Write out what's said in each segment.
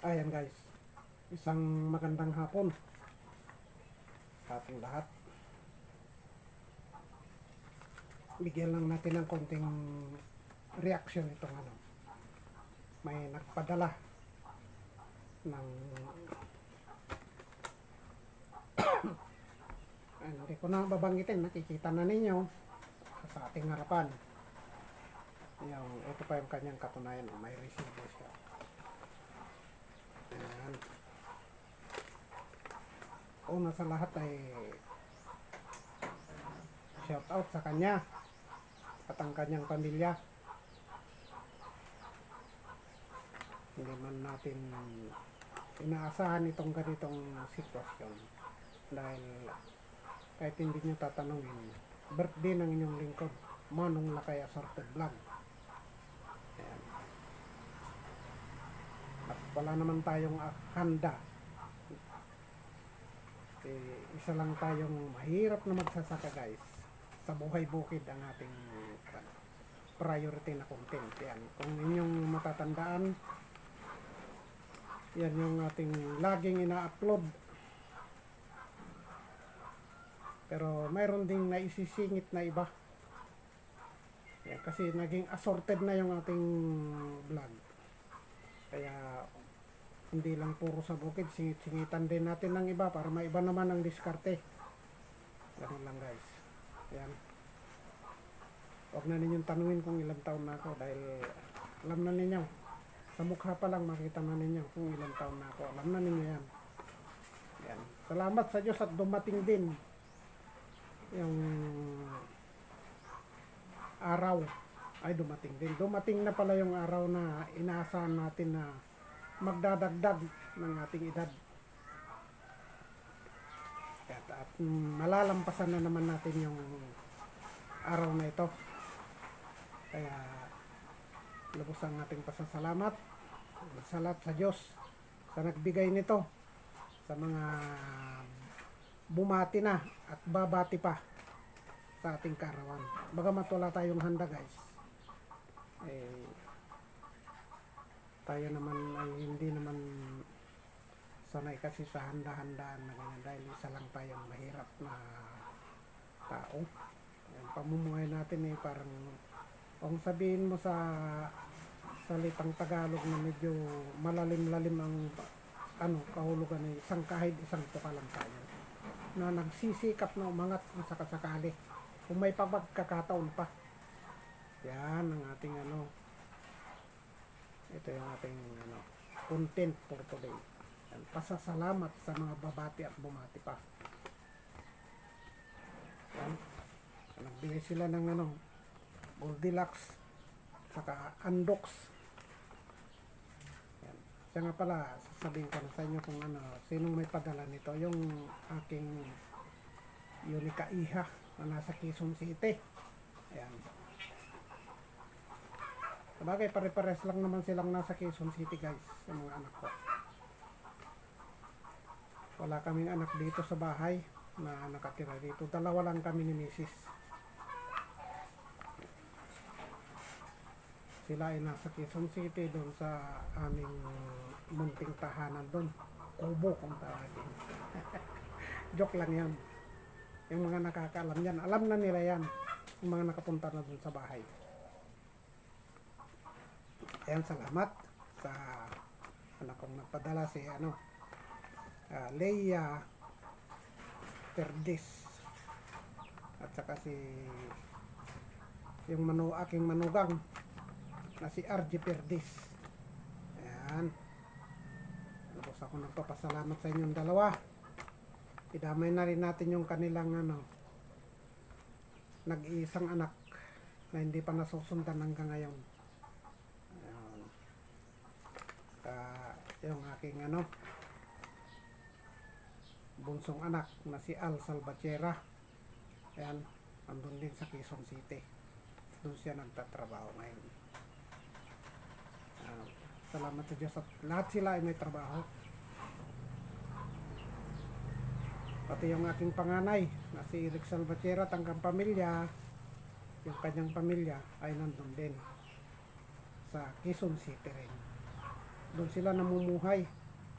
Ayan guys, isang magandang hapon sa ating lahat. Bigyan lang natin ng konting reaction itong may nagpadala ng hindi ko na babanggitin, nakikita na ninyo sa ating harapan. Ito pa yung kanyang katunayan, may resibo siya. Ayan. Una sa lahat ay shout out sa kanya at ang kanyang pamilya. Hindi man natin inaasahan itong ganitong sitwasyon dahil kahit hindi nyo tatanungin, birthday ng inyong lingkod, Manong Lakay Assorted Vlog. Ayan. At wala naman tayong handa. Isa lang tayong mahirap na magsasaka guys. Sa buhay bukid ang ating priority na content. Yan. Kung inyong matatandaan, yan yung ating laging ina-upload. Pero mayroon ding naisisingit na iba. Yan, kasi naging assorted na yung ating vlog. Kaya hindi lang puro sa bukid, singit-singitan din natin ng iba para maiba naman ang diskarte. Ganun lang guys. Yan. Huwag na ninyong tanungin kung ilang taon na ako dahil alam na ninyo. Sa mukha pa lang makita na ninyo kung ilang taon na ako. Alam na ninyo yan. Yan. Salamat sa Diyos at dumating din yung araw. Ay dumating din. Dumating na pala yung araw na inaasahan natin na magdadagdag ng ating edad. At malalampasan na naman natin yung araw na ito. Kaya lubos ang ating pasasalamat. Salamat sa Diyos sa nagbigay nito sa mga bumati na at babati pa sa ating karawan. Bagamat wala tayong handa guys, tayo naman ay hindi naman sanay kasi sa handa-handaan na ganyan dahil isa lang tayong mahirap na tao. Yung pamumuhay natin parang kung sabihin mo sa salitang Tagalog na medyo malalim-lalim ang kahulugan ay kahit isang tuka lang tayo na nagsisikap na umangat kung sakasakali kung may pagkakataon pa. Yan ang ating ito yung ating content for today. Yan, pasasalamat sa mga babati at bumati pa. Yan. Nagbigay sila ng Goldilocks saka Andox. Yan. Siya nga pala, sasabihin ko na sa inyo kung sinong may padala nito. Yung aking Unica Iha na nasa Quezon City. Ayan. Sabagay, pare-pares lang naman silang nasa Quezon City guys, yung mga anak ko. Wala kaming anak dito sa bahay na nakatira dito. Dalawa lang kami ni Mrs. Sila ay nasa Quezon City doon sa aming munting tahanan doon. Kubo kung tawagin. Joke lang yan. Yung mga nakakaalam yan, alam na nila yan. Yung mga nakapunta na doon sa bahay. Ayan, salamat sa anak kong nagpadala si Leia Perdis at saka si yung aking manugang na si RG Perdis. Ayan, lubos ako nagpapasalamat sa inyong dalawa. Idamay na rin natin yung kanilang nag-iisang anak na hindi pa nasusundan hanggang ngayon. Yung aking bunsong anak na si Al Salvatierra. Ayan, andun din sa Quezon City. Doon siya nagtatrabaho ngayon. Salamat sa Diyos at lahat sila ay may trabaho. Pati yung aking panganay na si Eric Salvatierra at ang pamilya, yung kanyang pamilya ay nandun din sa Quezon City rin. Doon sila namumuhay,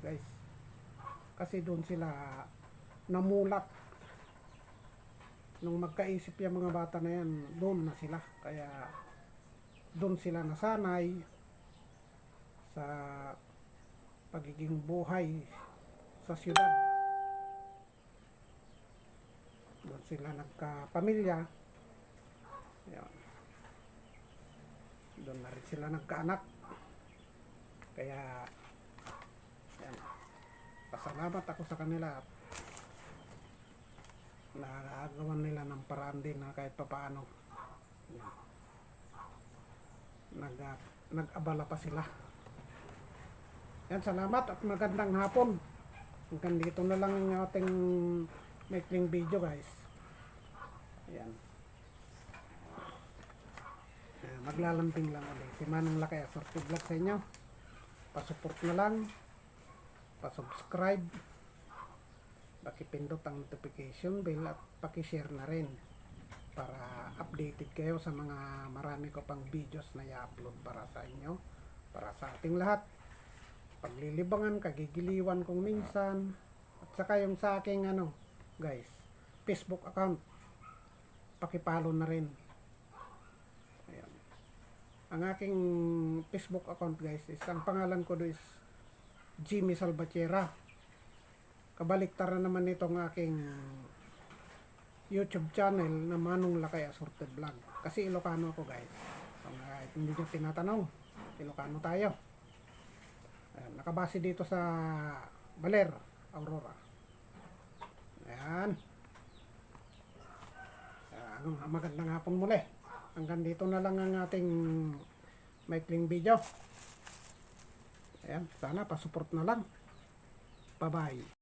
guys. Kasi doon sila namulat. Nung magkaisip yung mga bata na yan, doon na sila. Kaya doon sila nasanay sa pagiging buhay sa siyudad. Doon sila nagkapamilya. Ayan. Doon na rin sila nagkaanak. Kaya yan, pasalamat ako sa kanila at nagagawan nila ng paraan din na kahit papaano yan, nag-abala pa sila. Yan, salamat at magandang hapon. Hanggang dito na lang yung ating maikling video, guys. Ayan. Maglalambing lang ulit. Si Manong Lakay Assorted Vlog sa inyo. Pasupport na lang. Pasubscribe. Pakipindot ang notification bell at pakishare na rin para updated kayo sa mga marami ko pang videos na i-upload para sa inyo, para sa ating lahat. Paglilibangan, kagigiliwan kung minsan, at saka yung sa aking guys, Facebook account, pakipalo na rin. Ayan. Ang aking Facebook account, guys, is ang pangalan ko doon is Jimmy Salvatierra. Kabaliktar na naman itong aking YouTube channel na Manong Lakay Assorted Vlog. Kasi Ilocano ako, guys. So, hindi nyo tinatanong, Ilocano tayo. Ayan, nakabase dito sa Baler, Aurora. Ayan. Magandang hapon muli. Hanggang dito na lang ang ating maikling video. Ayan, sana pasupport na lang. Bye-bye.